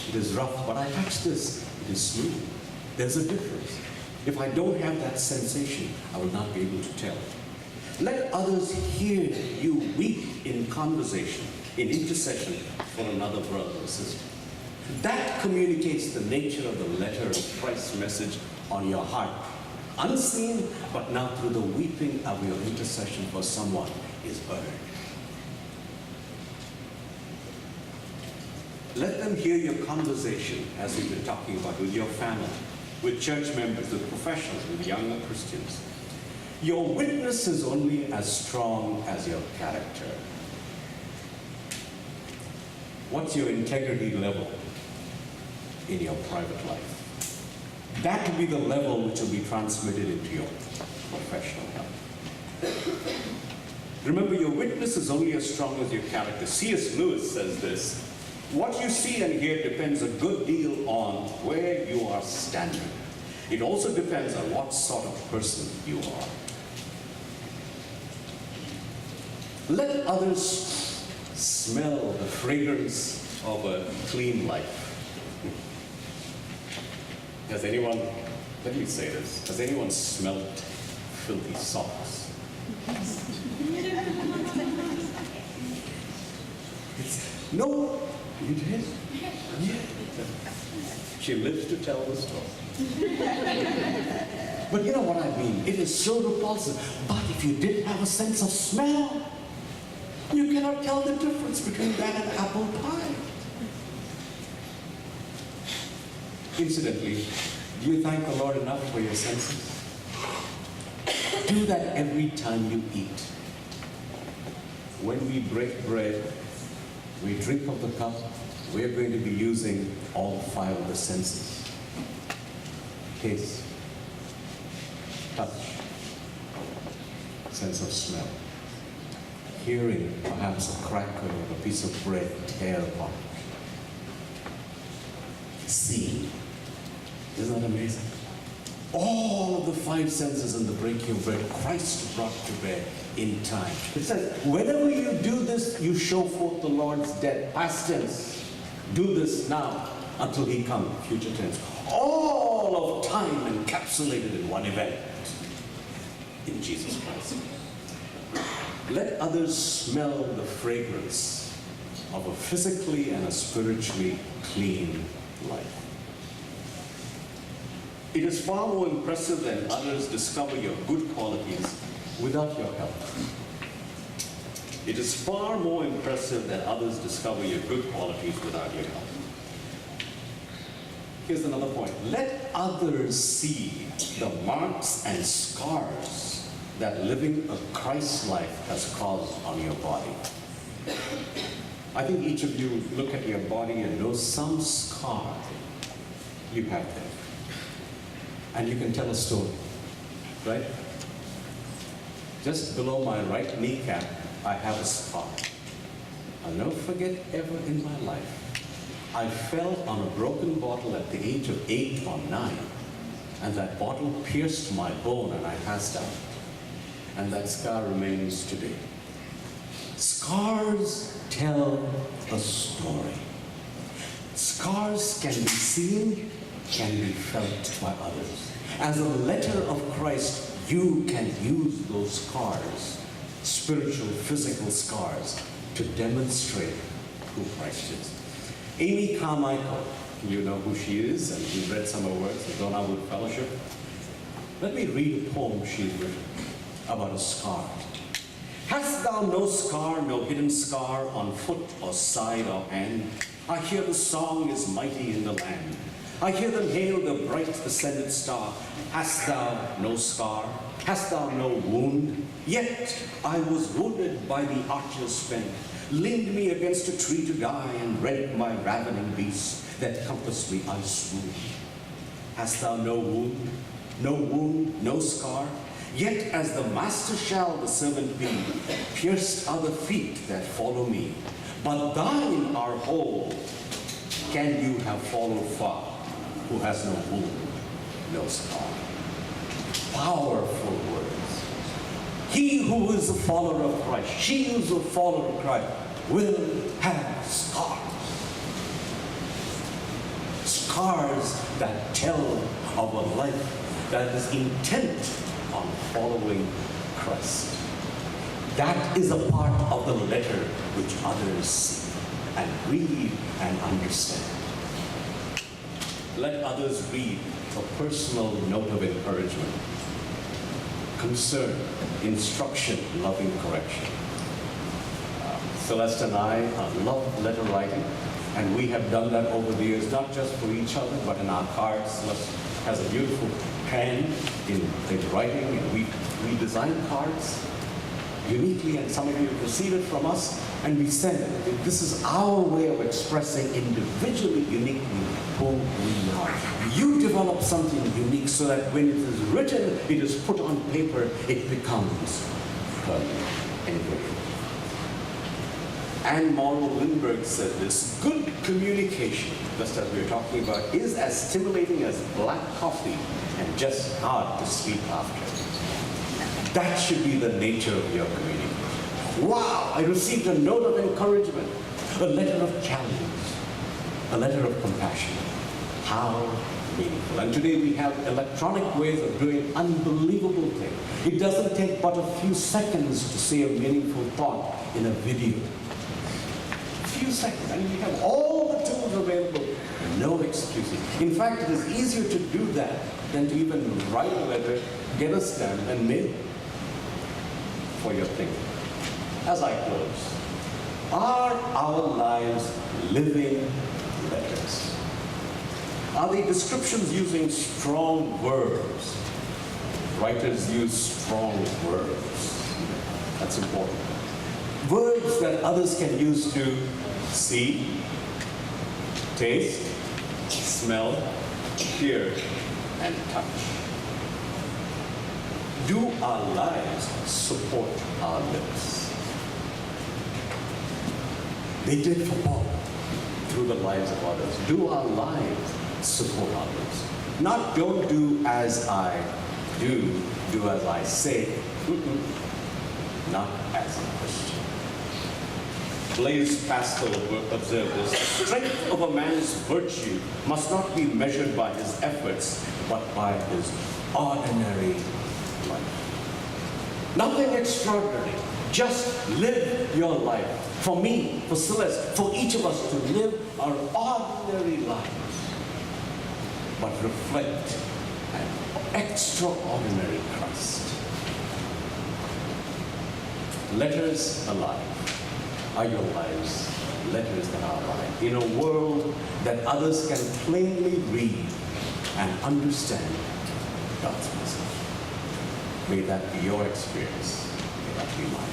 it is rough, but I touch this, it is smooth. There's a difference. If I don't have that sensation, I will not be able to tell. Let others hear you weep in conversation, in intercession for another brother or sister. That communicates the nature of the letter of Christ's message on your heart. Unseen, but now through the weeping of your intercession for someone is heard. Let them hear your conversation, as we've been talking about, with your family, with church members, with professionals, with younger Christians. Your witness is only as strong as your character. What's your integrity level in your private life? That will be the level which will be transmitted into your professional life. Remember, your witness is only as strong as your character. C.S. Lewis says this: what you see and hear depends a good deal on where you are standing. It also depends on what sort of person you are. Let others smell the fragrance of a clean life. Has anyone, let me say this, has anyone smelled filthy socks? No, you did? Yeah. She lives to tell the story. But you know what I mean? It is so repulsive. But if you didn't have a sense of smell, you cannot tell the difference between that and apple pie. Incidentally, do you thank the Lord enough for your senses? Do that every time you eat. When we break bread, we drink of the cup, we're going to be using all 5 of the senses. Taste, touch, sense of smell. Hearing, perhaps a cracker or a piece of bread tear apart. Seeing. Isn't that amazing? All of the 5 senses in the breaking of bread, Christ brought to bear in time. It says, whenever you do this, you show forth the Lord's death. Past tense. Do this now until he comes. Future tense. All of time encapsulated in one event. In Jesus Christ. Let others smell the fragrance of a physically and a spiritually clean life. It is far more impressive than others discover your good qualities without your help. It is far more impressive than others discover your good qualities without your help. Here's another point. Let others see the marks and scars that living a Christ life has caused on your body. I think each of you look at your body and know some scar you have there. And you can tell a story, right? Just below my right kneecap, I have a scar. I'll never forget ever in my life. I fell on a broken bottle at the age of 8 or 9, and that bottle pierced my bone and I passed out. And that scar remains today. Scars tell a story. Scars can be seen, can be felt by others. As a letter of Christ, you can use those scars, spiritual, physical scars, to demonstrate who Christ is. Amy Carmichael, you know who she is, and you've read some of her works, the Donnerwood Fellowship. Let me read a poem she's written about a scar. Hast thou no scar, no hidden scar, on foot or side or hand? I hear the song is mighty in the land. I hear them hail the bright ascended star. Hast thou no scar? Hast thou no wound? Yet I was wounded by the archer's spent, leaned me against a tree to die, and rent my ravening beast that compassed me I swooned. Hast thou no wound? No wound, no scar? Yet as the master shall the servant be, pierced are the feet that follow me. But thine are whole. Can you have followed far, who has no wound, no scar? Powerful words. He who is a follower of Christ, she who is a follower of Christ, will have scars. scars that tell of a life that is intent on following Christ. That is a part of the letter which others see and read and understand. Let others read a personal note of encouragement, concern, instruction, loving correction. Celeste and I love letter writing, and we have done that over the years, not just for each other, but in our cards. Celeste has a beautiful hand in writing, and we design cards uniquely, and some of you have received it from us, and we send it. This is our way of expressing individually, uniquely who we are. You develop something unique so that when it is written, it is put on paper, it becomes permanent, engraved. Anne Morrow Lindbergh said this: good communication, just as we were talking about, is as stimulating as black coffee and just hard to sleep after. That should be the nature of your communication. Wow, I received a note of encouragement, a letter of challenge, a letter of compassion. How meaningful. And today we have electronic ways of doing unbelievable things. It doesn't take but a few seconds to say a meaningful thought in a video. Few seconds, and we have all the tools available, no excuses. In fact, it is easier to do that than to even write a letter, get a stamp, and mail it for your thinking. As I close, are our lives living letters? Are they descriptions using strong verbs? Writers use strong verbs. That's important. Words that others can use to see, taste, smell, hear, and touch. Do our lives support our lips? They did for Paul through the lives of others. Do our lives support our lips? Not don't do as I do, do as I say. Not as a Christian. Blaise Pascal observed this: the strength of a man's virtue must not be measured by his efforts, but by his ordinary life. Nothing extraordinary. Just live your life. For me, for Celeste, for each of us to live our ordinary lives, but reflect an extraordinary Christ. Letters alive. Are your lives letters that are alive? In a world that others can plainly read and understand God's message. May that be your experience. May that be mine.